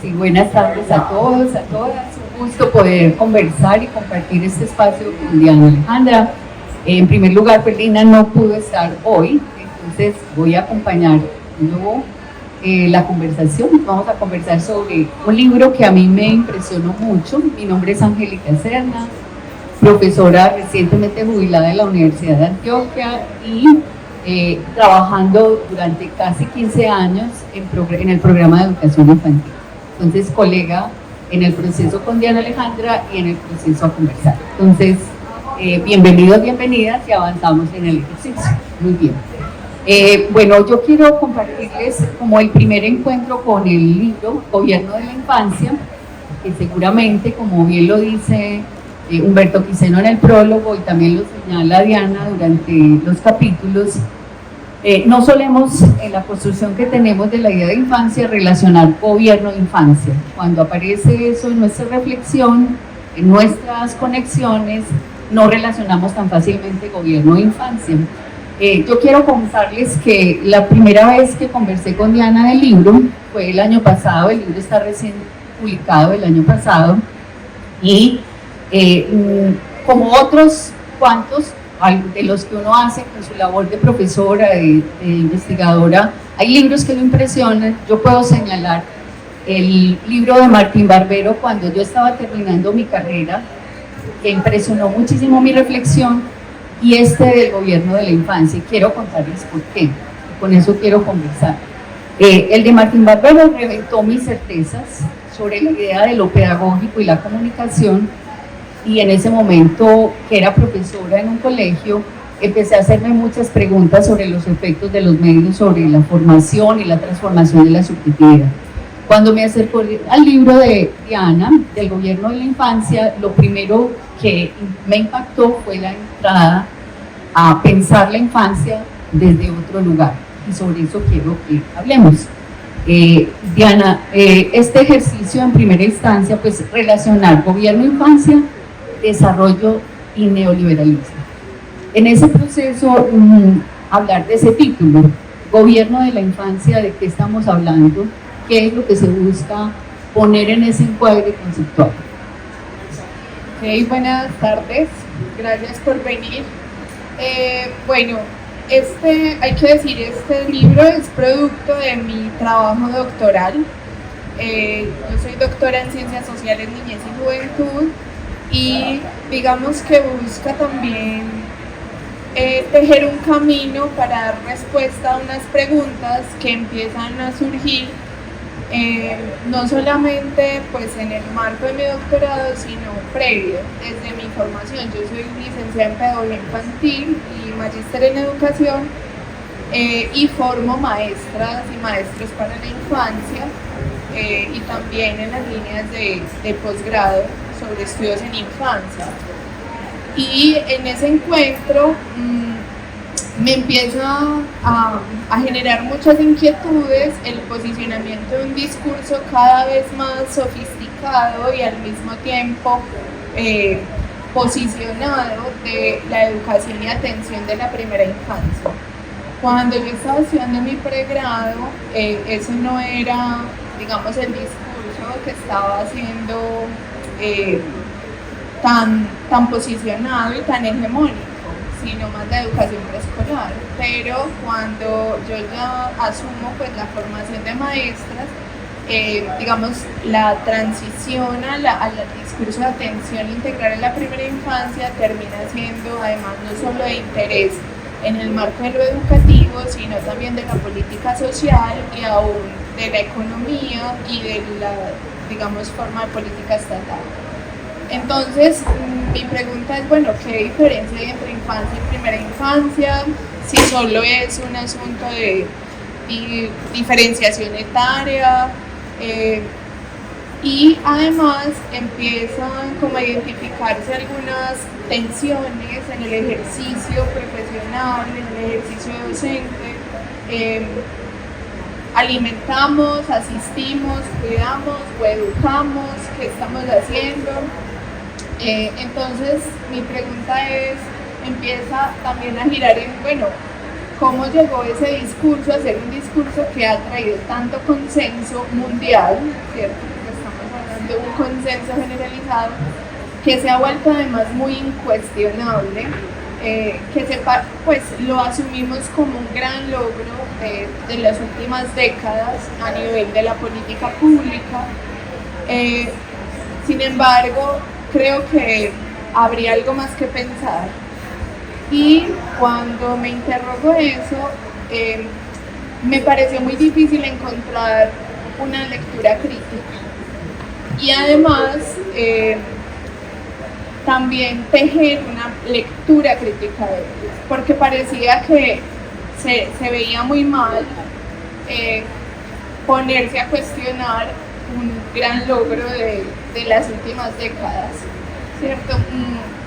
Sí, buenas tardes a todos, a todas. Un gusto poder conversar y compartir este espacio con Diana Alejandra. En primer lugar, pues Lina no pudo estar hoy, entonces voy a acompañar la conversación. Vamos a conversar sobre un libro que a mí me impresionó mucho. Mi nombre es Angélica Serna, profesora recientemente jubilada de la Universidad de Antioquia y trabajando durante casi 15 años en el programa de educación infantil. Entonces, colega en el proceso con Diana Alejandra y en el proceso a conversar. Entonces, bienvenidos, bienvenidas y avanzamos en el ejercicio. Muy bien. Bueno, yo quiero compartirles como el primer encuentro con el libro Gobierno de la Infancia, que seguramente, como bien lo dice Humberto Quiseno en el prólogo y también lo señala Diana durante los capítulos, no solemos en la construcción que tenemos de la idea de infancia relacionar gobierno de infancia. Cuando aparece eso en nuestra reflexión, en nuestras conexiones, no relacionamos tan fácilmente gobierno de infancia. Yo quiero contarles que la primera vez que conversé con Diana del libro fue el año pasado. El libro está recién publicado el año pasado y como otros cuantos de los que uno hace con su labor de profesora, de investigadora, hay libros que lo impresionan. Yo puedo señalar el libro de Martín Barbero cuando yo estaba terminando mi carrera, que impresionó muchísimo mi reflexión, y este del gobierno de la infancia, y quiero contarles por qué, con eso quiero conversar. El de Martín Barbero reventó mis certezas sobre la idea de lo pedagógico y la comunicación, y en ese momento, que era profesora en un colegio, empecé a hacerme muchas preguntas sobre los efectos de los medios sobre la formación y la transformación de la subjetividad. Cuando me acercó al libro de Diana, del gobierno de la infancia, lo primero que me impactó fue la entrada a pensar la infancia desde otro lugar, y sobre eso quiero que hablemos. Diana, este ejercicio en primera instancia, pues relacionar gobierno e infancia, desarrollo y neoliberalismo. En ese proceso, hablar de ese título, gobierno de la infancia, ¿de qué estamos hablando? ¿Qué es lo que se busca poner en ese encuadre conceptual? Ok, buenas tardes, gracias por venir. Bueno, hay que decir, este libro es producto de mi trabajo doctoral. Yo soy doctora en Ciencias Sociales, Niñez y Juventud, y digamos que busca también tejer un camino para dar respuesta a unas preguntas que empiezan a surgir no solamente pues en el marco de mi doctorado, sino previo, desde mi formación. Yo soy licenciada en Pedagogía Infantil y magíster en Educación, y formo maestras y maestros para la infancia, y también en las líneas de posgrado sobre estudios en infancia. Y en ese encuentro me empieza a generar muchas inquietudes el posicionamiento de un discurso cada vez más sofisticado y al mismo tiempo posicionado de la educación y atención de la primera infancia. Cuando yo estaba estudiando mi pregrado, eso no era, digamos, el discurso que estaba siendo tan posicionado y tan hegemónico, sino más la educación preescolar. Pero cuando yo ya asumo pues la formación de maestras, digamos, la transición al discurso de atención integral en la primera infancia termina siendo además no solo de interés en el marco de lo educativo, sino también de la política social y aún de la economía y de la, digamos, forma de política estatal. Entonces, mi pregunta es, bueno, ¿qué diferencia hay entre infancia y primera infancia? Si solo es un asunto de diferenciación etaria, y además empiezan como a identificarse algunas tensiones en el ejercicio profesional, en el ejercicio docente. Alimentamos, asistimos, cuidamos o educamos, ¿qué estamos haciendo? Entonces mi pregunta empieza también a girar en, bueno, cómo llegó ese discurso a ser un discurso que ha traído tanto consenso mundial, ¿cierto? Estamos hablando de un consenso generalizado que se ha vuelto además muy incuestionable, pues lo asumimos como un gran logro de las últimas décadas a nivel de la política pública. Sin embargo, creo que habría algo más que pensar. Y cuando me interrogo eso, me pareció muy difícil encontrar una lectura crítica. Y además, también tejer una lectura crítica de ellos, porque parecía que se veía muy mal ponerse a cuestionar un gran logro de las últimas décadas, ¿cierto?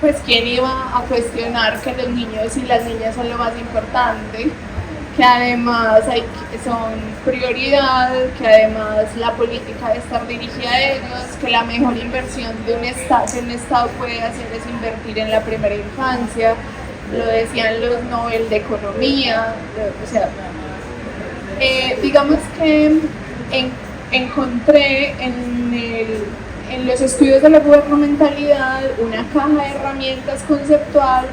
Pues quién iba a cuestionar que los niños y las niñas son lo más importante, que además son prioridad, que además la política debe estar dirigida a ellos, que la mejor inversión que un Estado puede hacer es invertir en la primera infancia, lo decían los Nobel de Economía, o sea, digamos que encontré en los estudios de la gubernamentalidad una caja de herramientas conceptual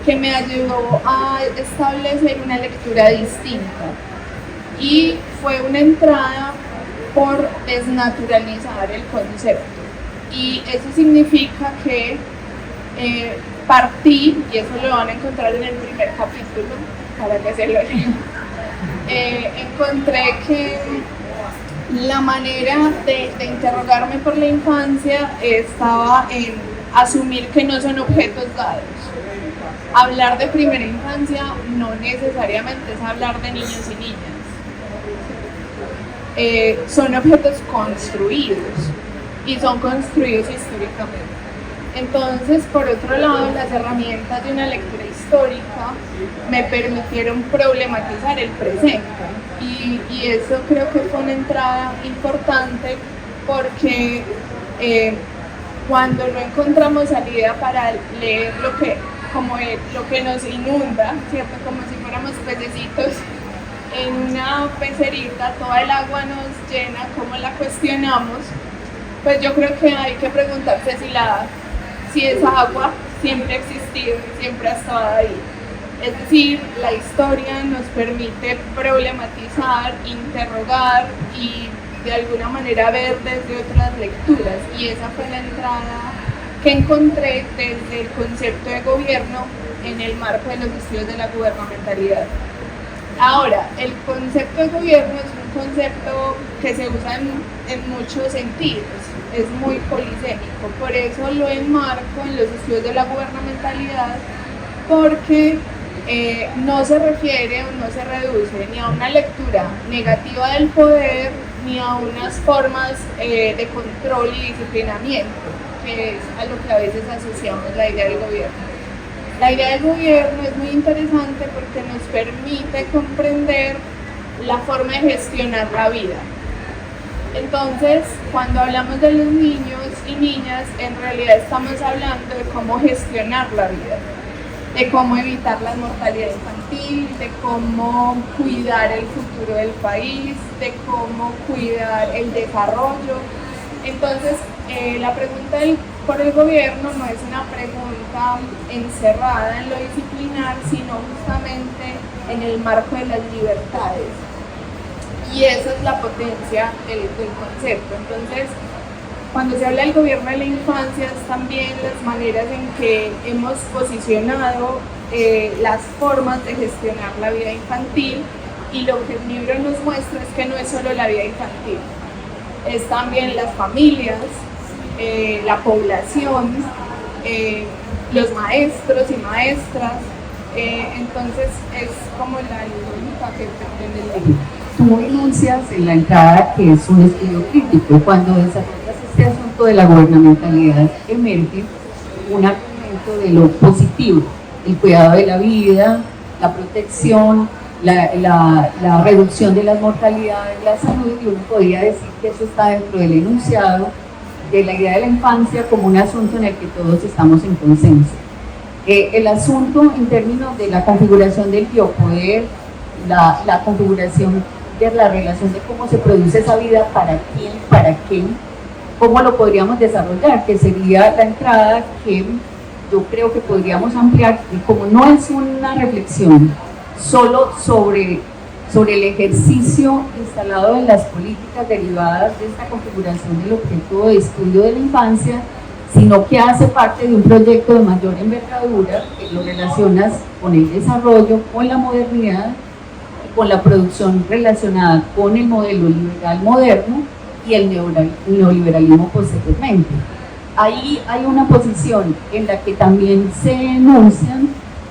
que me ayudó a establecer una lectura distinta, y fue una entrada por desnaturalizar el concepto, y eso significa que partí, y eso lo van a encontrar en el primer capítulo para que se lo lean, encontré que la manera de interrogarme por la infancia estaba en asumir que no son objetos dados. Hablar de primera infancia no necesariamente es hablar de niños y niñas. Son objetos construidos, y son construidos históricamente. Entonces, por otro lado, las herramientas de una lectura histórica me permitieron problematizar el presente, y eso creo que fue una entrada importante, porque cuando no encontramos salida para leer lo que nos inunda, ¿cierto? Como si fuéramos pececitos en una pecerita, toda el agua nos llena, ¿cómo la cuestionamos? Pues yo creo que hay que preguntarse si esa agua siempre ha existido, siempre ha estado ahí. Es decir, la historia nos permite problematizar, interrogar y de alguna manera ver desde otras lecturas, y esa fue la entrada que encontré desde el concepto de gobierno en el marco de los estudios de la gubernamentalidad. Ahora, el concepto de gobierno es un concepto que se usa en muchos sentidos, es muy polisémico, por eso lo enmarco en los estudios de la gubernamentalidad, porque no se refiere o no se reduce ni a una lectura negativa del poder, ni a unas formas de control y disciplinamiento, que es a lo que a veces asociamos la idea del gobierno. La idea del gobierno es muy interesante porque nos permite comprender la forma de gestionar la vida. Entonces, cuando hablamos de los niños y niñas, en realidad estamos hablando de cómo gestionar la vida, de cómo evitar la mortalidad infantil, de cómo cuidar el futuro del país, de cómo cuidar el desarrollo. Entonces, la pregunta por el gobierno no es una pregunta encerrada en lo disciplinar, sino justamente en el marco de las libertades. Y esa es la potencia del concepto. Entonces, cuando se habla del gobierno de la infancia, es también las maneras en que hemos posicionado las formas de gestionar la vida infantil, y lo que el libro nos muestra es que no es solo la vida infantil, es también las familias, la población, los maestros y maestras. Entonces es como la lógica que pretende el libro. Tú enuncias en la entrada que es un estudio crítico, y cuando desarrollas este asunto de la gubernamentalidad emerge un argumento de lo positivo, el cuidado de la vida, la protección, la reducción de las mortalidades, la salud, y uno podría decir que eso está dentro del enunciado de la idea de la infancia como un asunto en el que todos estamos en consenso. El asunto en términos de la configuración del biopoder la configuración de la relación de cómo se produce esa vida, para quién, para qué, cómo lo podríamos desarrollar, que sería la entrada que yo creo que podríamos ampliar, y como no es una reflexión solo sobre el ejercicio instalado en las políticas derivadas de esta configuración del objeto de estudio de la infancia, sino que hace parte de un proyecto de mayor envergadura que lo relacionas con el desarrollo, con la modernidad, con la producción relacionada con el modelo liberal moderno y el neoliberalismo posteriormente. Ahí hay una posición en la que también se enuncian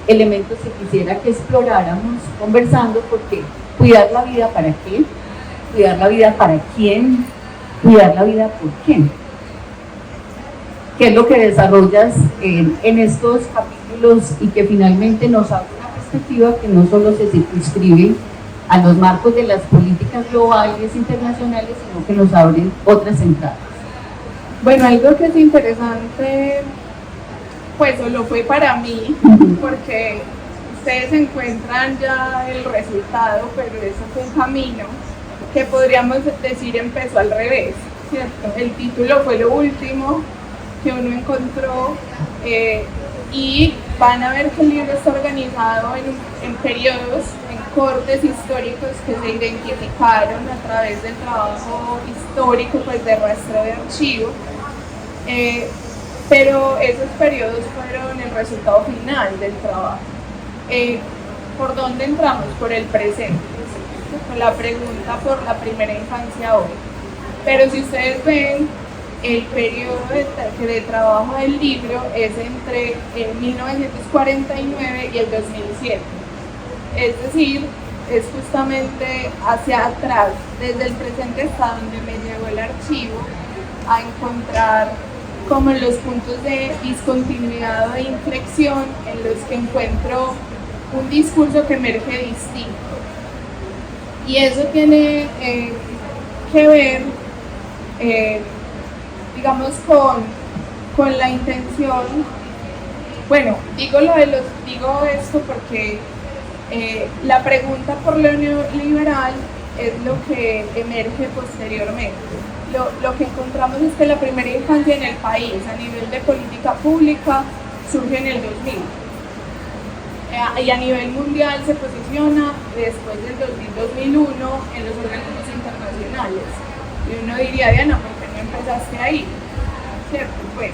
elementos que quisiera que exploráramos conversando, porque cuidar la vida, ¿para qué? Cuidar la vida, ¿para quién? Cuidar la vida, ¿por qué? ¿Qué es lo que desarrollas en estos capítulos y que finalmente nos abre una perspectiva que no solo se circunscribe a los marcos de las políticas globales internacionales, sino que nos abren otras entradas? Bueno, algo que es interesante, pues solo fue para mí, porque ustedes encuentran ya el resultado, pero eso fue un camino que podríamos decir empezó al revés, ¿cierto? El título fue lo último que uno encontró, y van a ver que el libro está organizado en periodos, en cortes históricos que se identificaron a través del trabajo histórico, pues de rastreo de archivo, pero esos periodos fueron el resultado final del trabajo. ¿Por dónde entramos? Por el presente, con la pregunta por la primera infancia hoy. Pero si ustedes ven, el periodo de trabajo del libro es entre 1949 y el 2007. Es decir, es justamente hacia atrás, desde el presente hasta donde me llevó el archivo a encontrar como los puntos de discontinuidad o de inflexión en los que encuentro un discurso que emerge distinto. Y eso tiene que ver, digamos, con la intención. Bueno, digo esto porque la pregunta por lo neoliberal es lo que emerge posteriormente. Lo que encontramos es que la primera infancia en el país a nivel de política pública surge en el 2000, y a nivel mundial se posiciona después del 2001 en los organismos internacionales. Y uno diría, Diana, ¿por qué no empezaste ahí? ¿Cierto? Pues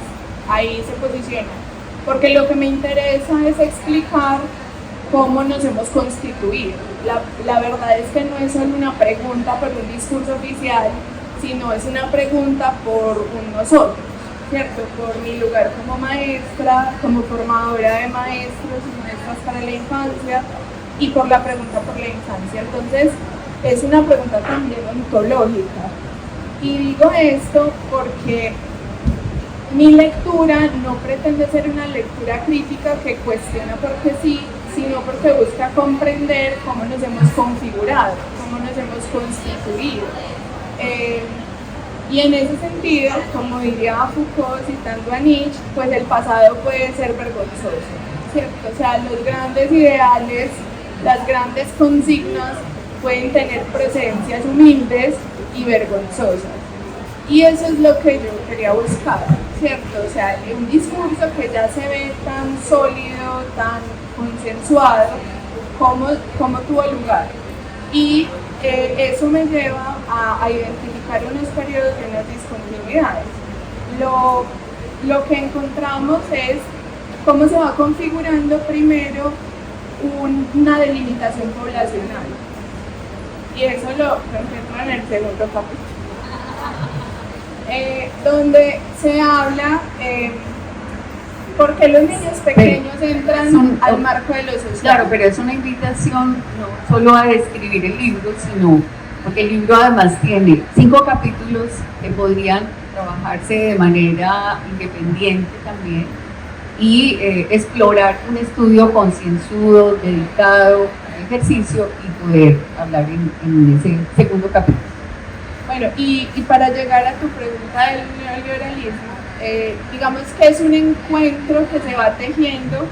ahí se posiciona. Porque lo que me interesa es explicar cómo nos hemos constituido. La verdad es que no es solo una pregunta por un discurso oficial, sino es una pregunta por un nosotros, ¿cierto? Por mi lugar como maestra, como formadora de maestros y maestras para la infancia, y por la pregunta por la infancia. Entonces, es una pregunta también ontológica. Y digo esto porque mi lectura no pretende ser una lectura crítica que cuestiona porque sí, sino porque busca comprender cómo nos hemos configurado, cómo nos hemos constituido. Y en ese sentido, como diría Foucault citando a Nietzsche, pues el pasado puede ser vergonzoso, ¿cierto? O sea, los grandes ideales, las grandes consignas pueden tener presencias humildes y vergonzosas. Y eso es lo que yo quería buscar, ¿cierto? O sea, un discurso que ya se ve tan sólido, tan consensuado, como tuvo lugar. Y eso me lleva a identificar unos periodos y unas discontinuidades. Lo que encontramos es cómo se va configurando primero una delimitación poblacional. Y eso lo encuentro en el segundo capítulo, donde se habla por qué los niños pequeños entran al marco de lo social. Claro, pero es una invitación no solo a describir el libro, sino porque el libro además tiene 5 capítulos que podrían trabajarse de manera independiente también y explorar un estudio concienzudo, dedicado al ejercicio y poder hablar en ese segundo capítulo. Bueno, y para llegar a tu pregunta del neoliberalismo, digamos que es un encuentro que se va tejiendo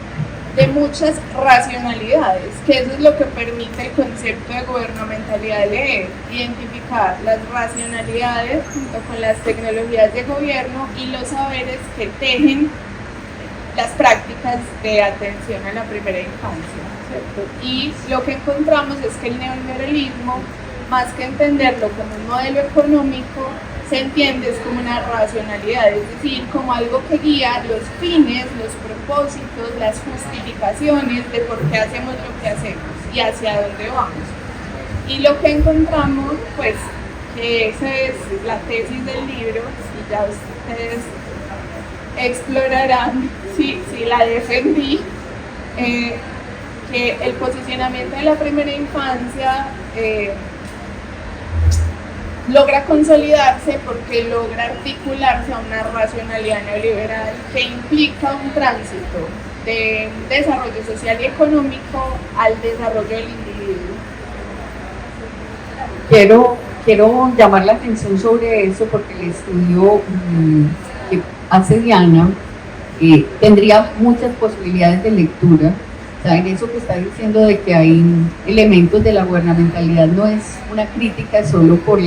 de muchas racionalidades, que eso es lo que permite el concepto de gubernamentalidad leer, identificar las racionalidades junto con las tecnologías de gobierno y los saberes que tejen las prácticas de atención a la primera infancia, ¿cierto? Y lo que encontramos es que el neoliberalismo, más que entenderlo como un modelo económico, se entiende es como una racionalidad, es decir, como algo que guía los fines, los propósitos, las justificaciones de por qué hacemos lo que hacemos y hacia dónde vamos. Y lo que encontramos, pues, que esa es la tesis del libro, y ya ustedes explorarán si la defendí, que el posicionamiento de la primera infancia logra consolidarse porque logra articularse a una racionalidad neoliberal que implica un tránsito de un desarrollo social y económico al desarrollo del individuo. Quiero llamar la atención sobre eso porque el estudio que hace Diana tendría muchas posibilidades de lectura. O sea, en eso que está diciendo de que hay elementos de la gubernamentalidad no es una crítica solo por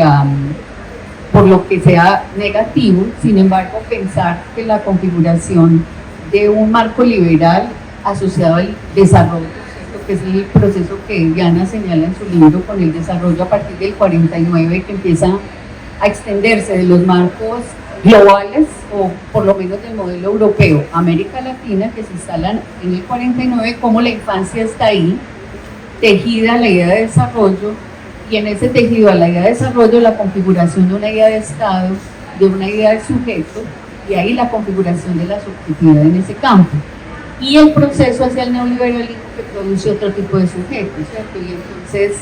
lo que sea negativo, sin embargo pensar que la configuración de un marco liberal asociado al desarrollo, ¿cierto? Que es el proceso que Diana señala en su libro con el desarrollo a partir del 49, que empieza a extenderse de los marcos globales o por lo menos del modelo europeo, América Latina, que se instalan en el 49, como la infancia está ahí, tejida a la idea de desarrollo, y en ese tejido a la idea de desarrollo la configuración de una idea de Estado, de una idea de sujeto, y ahí la configuración de la subjetividad en ese campo. Y el proceso hacia el neoliberalismo que produce otro tipo de sujetos, ¿cierto? Y entonces,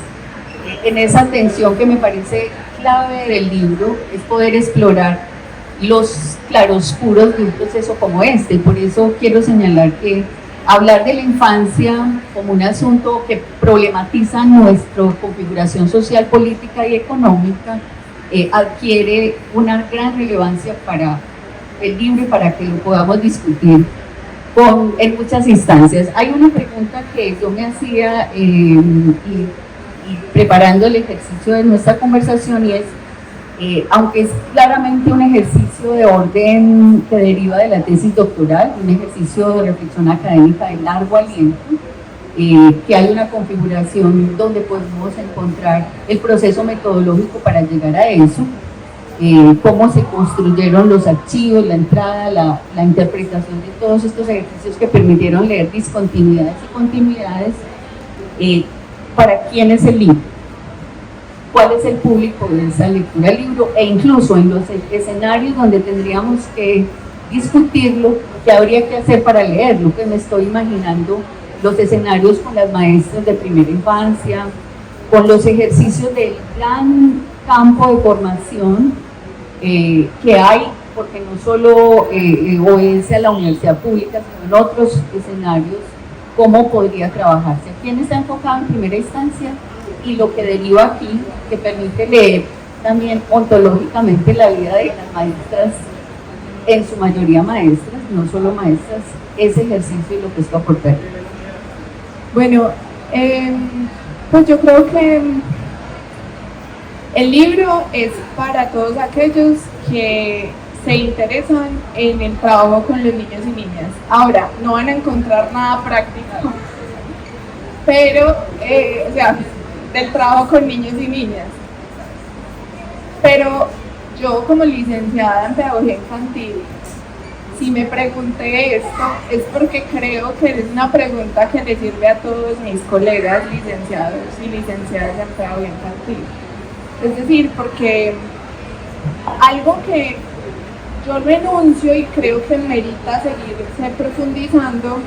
en esa tensión que me parece clave del libro, es poder explorar los claroscuros de un proceso como este, y por eso quiero señalar que hablar de la infancia como un asunto que problematiza nuestra configuración social, política y económica adquiere una gran relevancia para el libro y para que lo podamos discutir en muchas instancias. Hay una pregunta que yo me hacía y preparando el ejercicio de nuestra conversación, y es aunque es claramente un ejercicio de orden que deriva de la tesis doctoral, un ejercicio de reflexión académica de largo aliento, que hay una configuración donde podemos encontrar el proceso metodológico para llegar a eso, cómo se construyeron los archivos, la entrada, la interpretación de todos estos ejercicios que permitieron leer discontinuidades y continuidades. ¿Para quién es el libro? ¿Cuál es el público de esa lectura del libro? E incluso en los escenarios donde tendríamos que discutirlo, ¿qué habría que hacer para leerlo? Que me estoy imaginando los escenarios con las maestras de primera infancia, con los ejercicios del gran campo de formación que hay, porque no solo obedece a la universidad pública, sino en otros escenarios, cómo podría trabajarse. ¿A quién está enfocado en primera instancia? Y lo que deriva aquí, que permite leer también ontológicamente la vida de las maestras, en su mayoría maestras, no solo maestras, ese ejercicio y lo que esto aporta. Bueno, pues yo creo que el libro es para todos aquellos que se interesan en el trabajo con los niños y niñas. Ahora, no van a encontrar nada práctico, pero, o sea, del trabajo con niños y niñas. Pero yo, como licenciada en pedagogía infantil, si me pregunté esto, es porque creo que es una pregunta que le sirve a todos mis colegas licenciados y licenciadas en pedagogía infantil. Es decir, porque algo que yo lo enuncio y creo que merita seguirse profundizando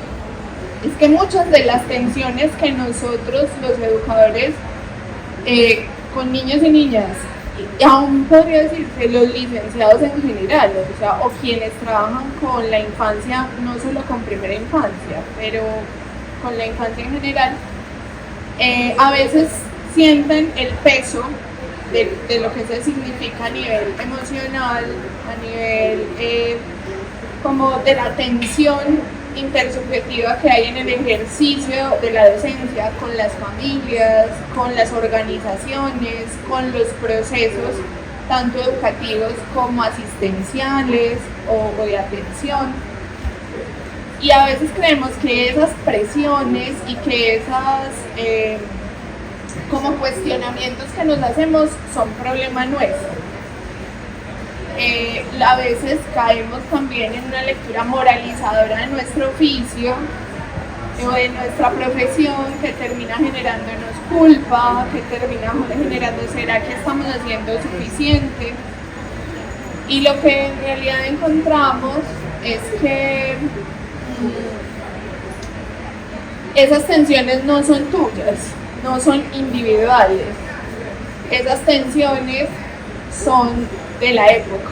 es que muchas de las tensiones que nosotros, los educadores, con niños y niñas, y aún podría decirse los licenciados en general, o sea, o quienes trabajan con la infancia, no solo con primera infancia, pero con la infancia en general, a veces sienten el peso de lo que eso significa a nivel emocional, a nivel como de la tensión intersubjetiva que hay en el ejercicio de la docencia con las familias, con las organizaciones, con los procesos tanto educativos como asistenciales o de atención. Y a veces creemos que esas presiones y que esas como cuestionamientos que nos hacemos son problema nuestro. A veces caemos también en una lectura moralizadora de nuestro oficio o de nuestra profesión que termina generándonos culpa, que termina generando ¿será que estamos haciendo suficiente? Y lo que en realidad encontramos es que esas tensiones no son tuyas, no son individuales, esas tensiones son de la época,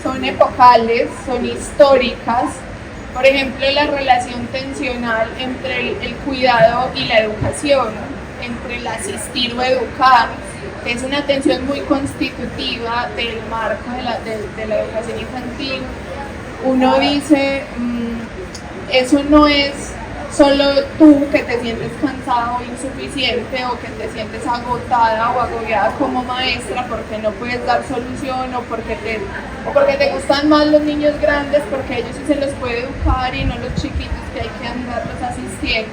son epocales, son históricas. Por ejemplo, la relación tensional entre el cuidado y la educación, entre el asistir o educar, es una tensión muy constitutiva del marco de la educación infantil. Uno dice, eso no es solo tú que te sientes cansado o insuficiente o que te sientes agotada o agobiada como maestra porque no puedes dar solución o porque te gustan más los niños grandes porque ellos sí se los puede educar y no los chiquitos que hay que andarlos asistiendo.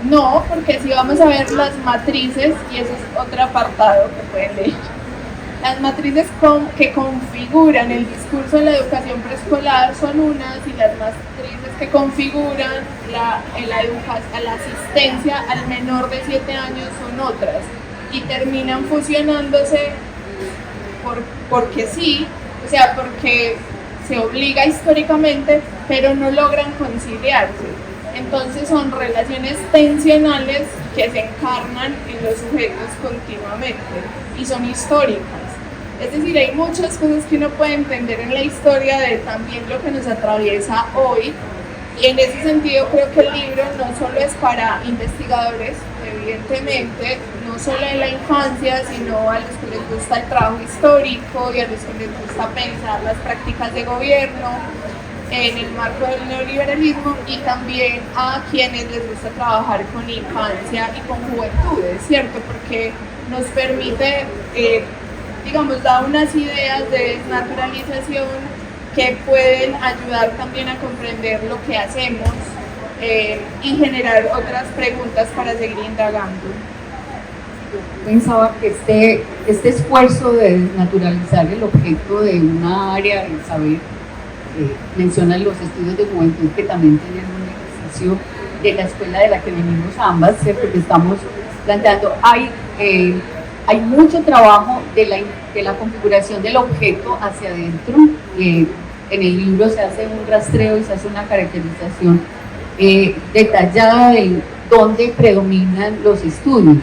No, porque si vamos a ver las matrices, y eso es otro apartado que pueden leer, las matrices que configuran el discurso de la educación preescolar son unas y las matrices que configuran la asistencia al menor de 7 años son otras y terminan fusionándose porque sí, o sea, porque se obliga históricamente, pero no logran conciliarse. Entonces son relaciones tensionales que se encarnan en los sujetos continuamente y son históricas. Es decir, hay muchas cosas que uno puede entender en la historia de también lo que nos atraviesa hoy. Y en ese sentido creo que el libro no solo es para investigadores, evidentemente, no solo en la infancia, sino a los que les gusta el trabajo histórico y a los que les gusta pensar las prácticas de gobierno en el marco del neoliberalismo y también a quienes les gusta trabajar con infancia y con juventudes, ¿cierto? Porque nos permite, digamos, dar unas ideas de desnaturalización que pueden ayudar también a comprender lo que hacemos y generar otras preguntas para seguir indagando. Pensaba que este esfuerzo de desnaturalizar el objeto de una área del saber mencionan los estudios de juventud que también tienen un ejercicio de la escuela de la que venimos ambas, ¿cierto? Que estamos planteando. Hay mucho trabajo de la configuración del objeto hacia adentro. En el libro se hace un rastreo y se hace una caracterización detallada de dónde predominan los estudios.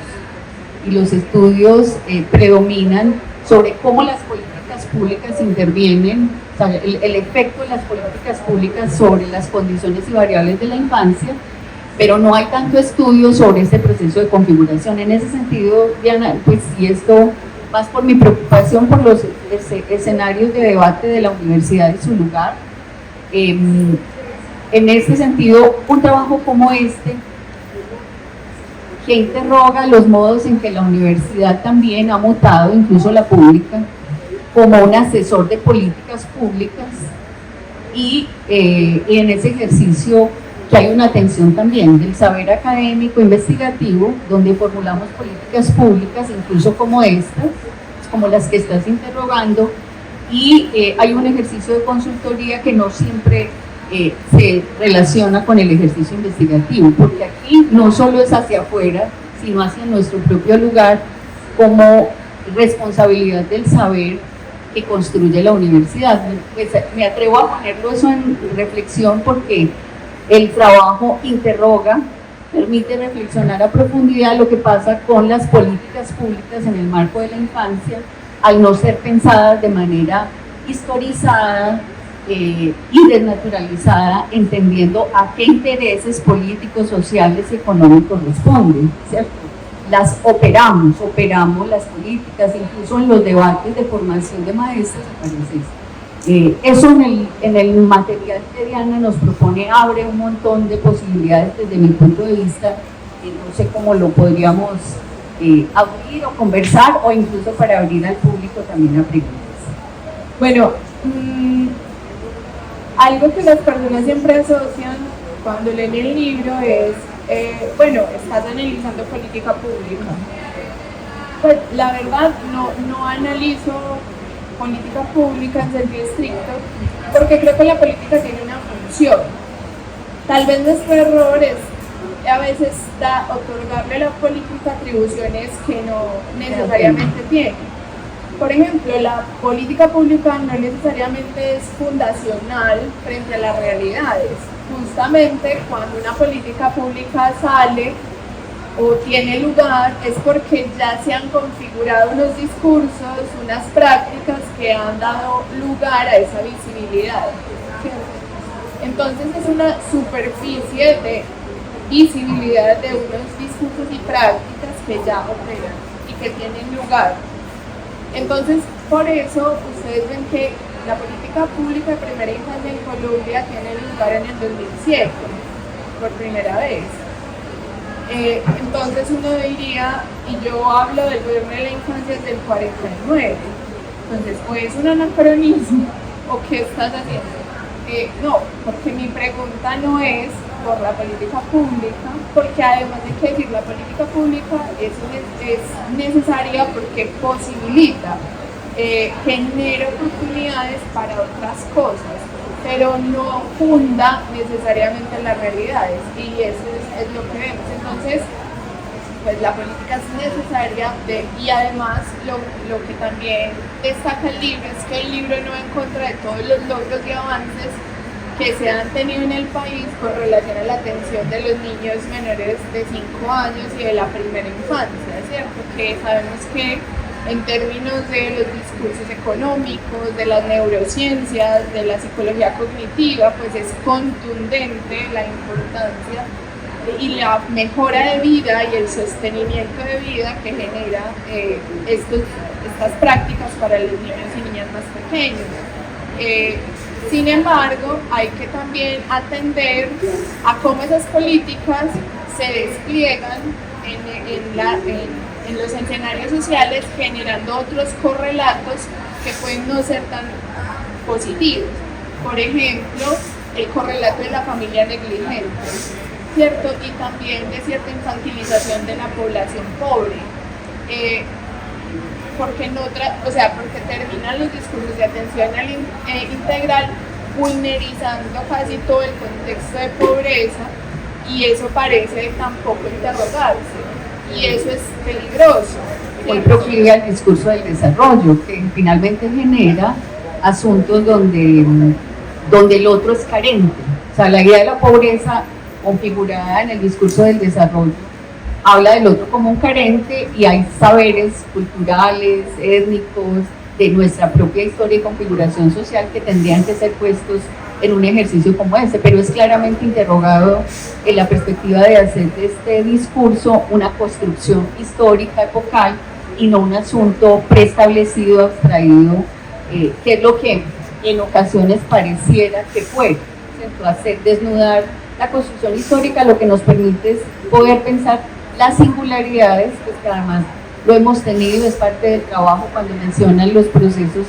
Y los estudios predominan sobre cómo las políticas públicas intervienen, o sea, el efecto de las políticas públicas sobre las condiciones y variables de la infancia, pero no hay tanto estudio sobre este proceso de configuración. En ese sentido, Diana, pues sí, esto, más por mi preocupación por los escenarios de debate de la universidad y su lugar, en este sentido, un trabajo como este, que interroga los modos en que la universidad también ha mutado, incluso la pública, como un asesor de políticas públicas y en ese ejercicio que hay una tensión también del saber académico investigativo, donde formulamos políticas públicas, incluso como estas, como las que estás interrogando, y hay un ejercicio de consultoría que no siempre se relaciona con el ejercicio investigativo, porque aquí no solo es hacia afuera, sino hacia nuestro propio lugar, como responsabilidad del saber que construye la universidad. Pues me atrevo a ponerlo eso en reflexión porque el trabajo interroga, permite reflexionar a profundidad lo que pasa con las políticas públicas en el marco de la infancia, al no ser pensadas de manera historizada y desnaturalizada, entendiendo a qué intereses políticos, sociales y económicos responden, ¿cierto? Las operamos las políticas, incluso en los debates de formación de maestros aparece esto. Eso en el material que Diana nos propone abre un montón de posibilidades desde mi punto de vista. No sé cómo lo podríamos abrir o conversar, o incluso para abrir al público también a preguntas. Bueno, algo que las personas siempre asocian cuando leen el libro es, bueno, estás analizando política pública. Pues la verdad no analizo política pública en sentido estricto, porque creo que la política tiene una función. Tal vez nuestro error es a veces otorgarle a la política atribuciones que no necesariamente tiene. Por ejemplo, la política pública no necesariamente es fundacional frente a las realidades. Justamente cuando una política pública sale o tiene lugar es porque ya se han configurado unos discursos, unas prácticas que han dado lugar a esa visibilidad. Entonces es una superficie de visibilidad de unos discursos y prácticas que ya operan y que tienen lugar. Entonces, por eso ustedes ven que la política pública de primera infancia en Colombia tiene lugar en el 2007, por primera vez. Entonces uno diría, y yo hablo del gobierno de la infancia desde el 49, entonces o es un anacronismo o qué estás haciendo. No, porque mi pregunta no es por la política pública, porque además de que decir la política pública es necesaria porque posibilita, genera oportunidades para otras cosas, pero no funda necesariamente las realidades, y eso es lo que vemos. Entonces, pues la política es necesaria y además lo que también destaca el libro es que el libro no va en contra de todos los logros y avances que se han tenido en el país con relación a la atención de los niños menores de 5 años y de la primera infancia, ¿cierto? Que sabemos que en términos de los discursos económicos, de las neurociencias, de la psicología cognitiva, pues es contundente la importancia y la mejora de vida y el sostenimiento de vida que genera estas prácticas para los niños y niñas más pequeños. Sin embargo, hay que también atender a cómo esas políticas se despliegan en los escenarios sociales, generando otros correlatos que pueden no ser tan positivos. Por ejemplo, el correlato de la familia negligente, ¿cierto? Y también de cierta infantilización de la población pobre. Porque terminan los discursos de atención integral vulnerizando casi todo el contexto de pobreza, y eso parece tampoco interrogarse, y eso es peligroso. Muy proclive al discurso del desarrollo, que finalmente genera asuntos donde el otro es carente. O sea, la idea de la pobreza configurada en el discurso del desarrollo habla del otro como un carente, y hay saberes culturales, étnicos, de nuestra propia historia y configuración social que tendrían que ser puestos en un ejercicio como este, pero es claramente interrogado en la perspectiva de hacer de este discurso una construcción histórica, epocal, y no un asunto preestablecido, abstraído, que es lo que en ocasiones pareciera que puede, ¿cierto? Hacer desnudar la construcción histórica, lo que nos permite es poder pensar las singularidades, pues que además lo hemos tenido, es parte del trabajo cuando mencionan los procesos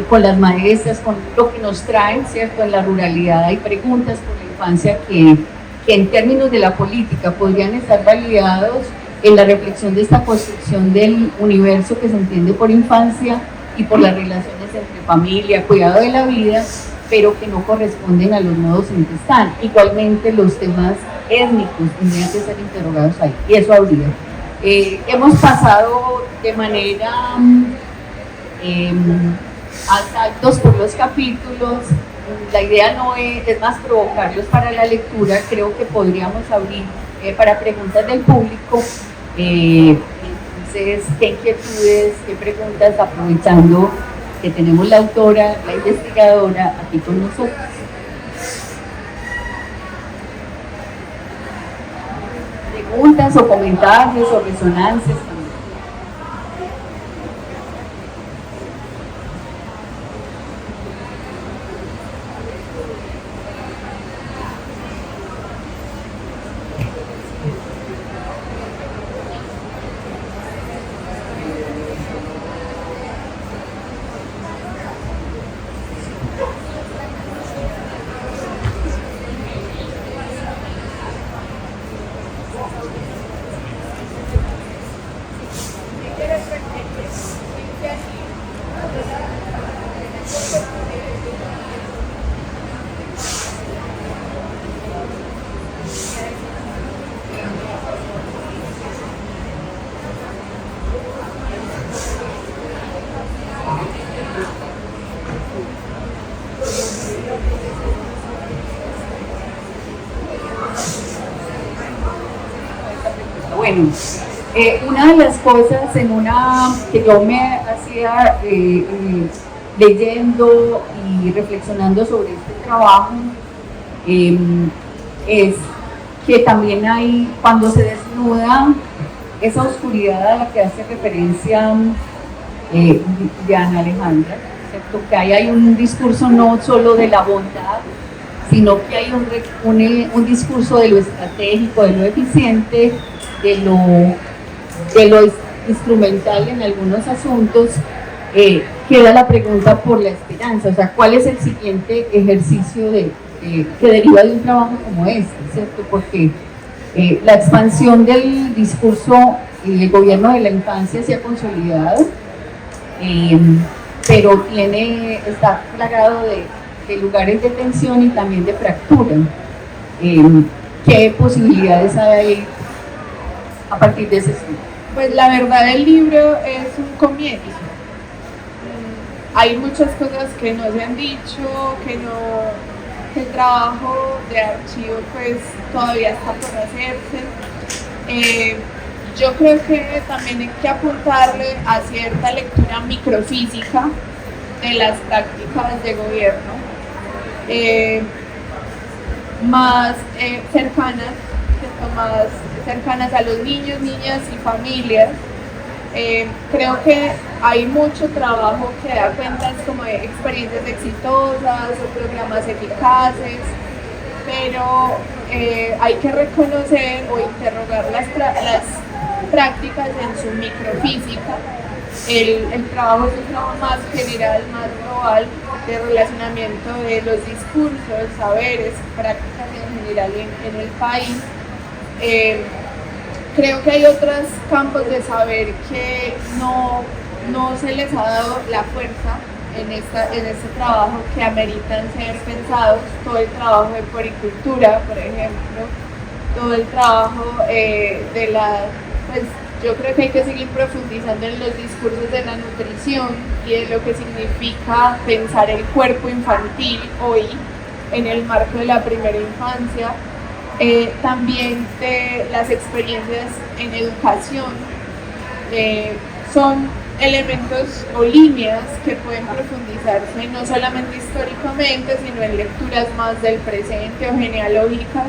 con las maestras, con lo que nos traen, ¿cierto? En la ruralidad hay preguntas por la infancia que en términos de la política podrían estar validados en la reflexión de esta construcción del universo que se entiende por infancia y por las relaciones entre familia, cuidado de la vida, pero que no corresponden a los modos en que están. Igualmente los temas étnicos tendrían que ser interrogados ahí, y eso habría. Hemos pasado de manera a saltos por los capítulos. La idea no es más provocarlos para la lectura. Creo que podríamos abrir para preguntas del público. Entonces, ¿qué inquietudes, qué preguntas, aprovechando que tenemos la autora, la investigadora aquí con nosotros? Preguntas o comentarios o resonancias también. Bueno, una de las cosas que yo me hacía leyendo y reflexionando sobre este trabajo es que también hay, cuando se desnuda esa oscuridad a la que hace referencia Diana Alejandra, ¿cierto? Que ahí hay un discurso no solo de la bondad, sino que hay un discurso de lo estratégico, de lo eficiente, de lo instrumental en algunos asuntos. Queda la pregunta por la esperanza, o sea, ¿cuál es el siguiente ejercicio que deriva de un trabajo como este, ¿cierto? Porque la expansión del discurso y el gobierno de la infancia se ha consolidado, pero está plagado de lugares de tensión y también de fractura. ¿Qué posibilidades hay a partir de ese estudio? Pues la verdad el libro es un comienzo. Hay muchas cosas que no se han dicho, que el trabajo de archivo pues todavía está por hacerse. Yo creo que también hay que apuntarle a cierta lectura microfísica de las prácticas de gobierno, más cercanas a los niños, niñas y familias. Creo que hay mucho trabajo que da cuentas como de experiencias exitosas o programas eficaces, pero hay que reconocer o interrogar las prácticas en su microfísica. El trabajo es un trabajo más general, más global, de relacionamiento de los discursos, saberes, prácticas en general en el país. Creo que hay otros campos de saber que no se les ha dado la fuerza en este trabajo que ameritan ser pensados. Todo el trabajo de puericultura, por ejemplo, todo el trabajo pues yo creo que hay que seguir profundizando en los discursos de la nutrición y de lo que significa pensar el cuerpo infantil hoy en el marco de la primera infancia. También de las experiencias en educación, son elementos o líneas que pueden profundizarse no solamente históricamente, sino en lecturas más del presente o genealógicas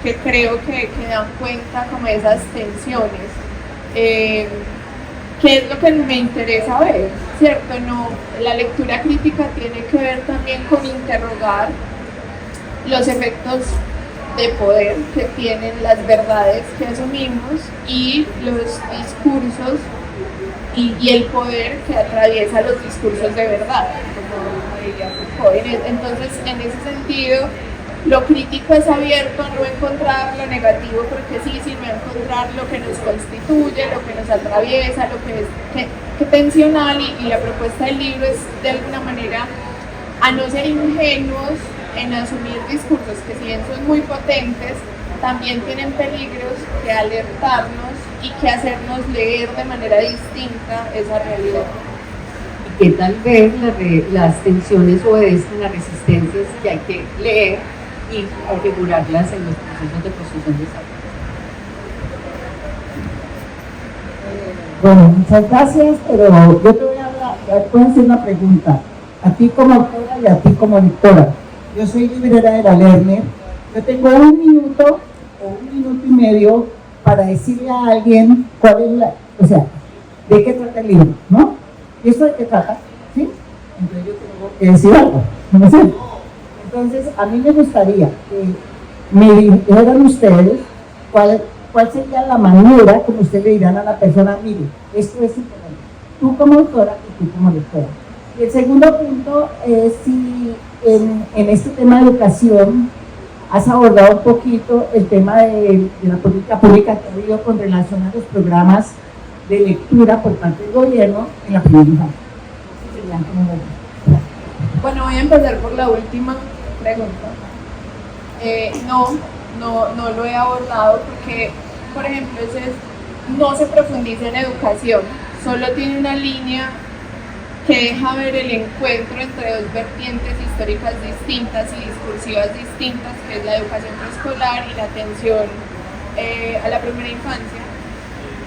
que creo que dan cuenta como de esas tensiones. ¿Qué es lo que me interesa ver? ¿Cierto? No, la lectura crítica tiene que ver también con interrogar los efectos de poder que tienen las verdades que asumimos y los discursos y el poder que atraviesa los discursos de verdad, como diría Foucault. Entonces, en ese sentido, lo crítico es abierto a no encontrar lo negativo, porque sí, sino a encontrar lo que nos constituye, lo que nos atraviesa, lo que es tensional, y la propuesta del libro es de alguna manera a no ser ingenuos en asumir discursos que, si bien son muy potentes, también tienen peligros, que alertarnos y que hacernos leer de manera distinta esa realidad. Y que tal vez las tensiones obedecen a resistencias que hay que leer y configurarlas en los procesos de construcción de saber. Bueno, muchas gracias, pero yo te voy a hacer una pregunta, a ti como autora y a ti como lectora. Yo soy librera de la Lerner. Yo tengo 1 minuto o 1 minuto y medio para decirle a alguien cuál es de qué trata el libro, ¿no? ¿Y esto de qué trata? ¿Sí? Entonces yo tengo que decir algo, ¿no sé? Entonces, a mí me gustaría que me dijeran ustedes cuál sería la manera como ustedes le dirán a la persona: mire, esto es importante, tú como autora y tú como lectora. Y el segundo punto es si en este tema de educación has abordado un poquito el tema de la política pública que ha habido con relación a los programas de lectura por parte del gobierno en la primera infancia. Bueno, voy a empezar por la última pregunta. No lo he abordado porque, por ejemplo, no se profundiza en educación, solo tiene una línea que deja ver el encuentro entre dos vertientes históricas distintas y discursivas distintas, que es la educación preescolar y la atención a la primera infancia.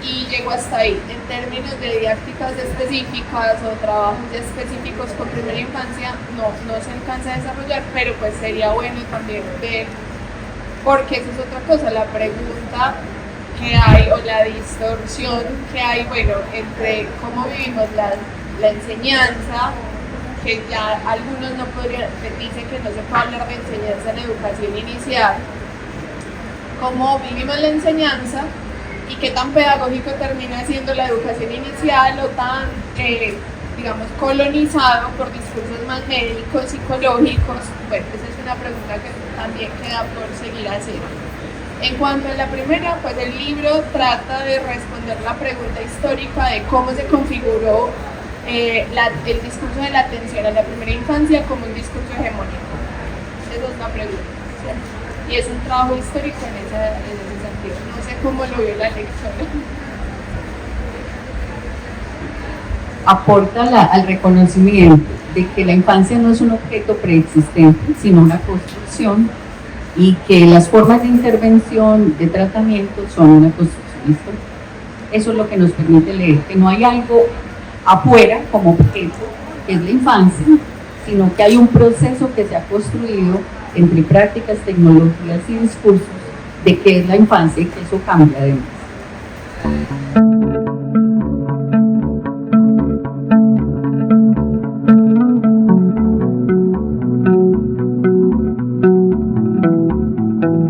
y llego hasta ahí. En términos de didácticas específicas o trabajos específicos con primera infancia, no se alcanza a desarrollar, pero pues sería bueno también ver, porque esa es otra cosa, la pregunta que hay o la distorsión que hay, bueno, entre cómo vivimos la enseñanza, que ya algunos no podrían, dicen que no se puede hablar de enseñanza en educación inicial, cómo vivimos la enseñanza y qué tan pedagógico termina siendo la educación inicial o tan, digamos, colonizado por discursos más médicos, psicológicos. Bueno, esa es una pregunta que también queda por seguir haciendo. En cuanto a la primera, pues el libro trata de responder la pregunta histórica de cómo se configuró el discurso de la atención a la primera infancia como un discurso hegemónico. Esa es la pregunta, ¿cierto? Y es un trabajo histórico en ese sentido. No sé cómo lo vio la lectora. Aporta al reconocimiento de que la infancia no es un objeto preexistente, sino una construcción, y que las formas de intervención, de tratamiento, son una construcción histórica. Eso es lo que nos permite leer, que no hay algo afuera como objeto, que es la infancia, sino que hay un proceso que se ha construido entre prácticas, tecnologías y discursos de qué es la infancia y que eso cambia además.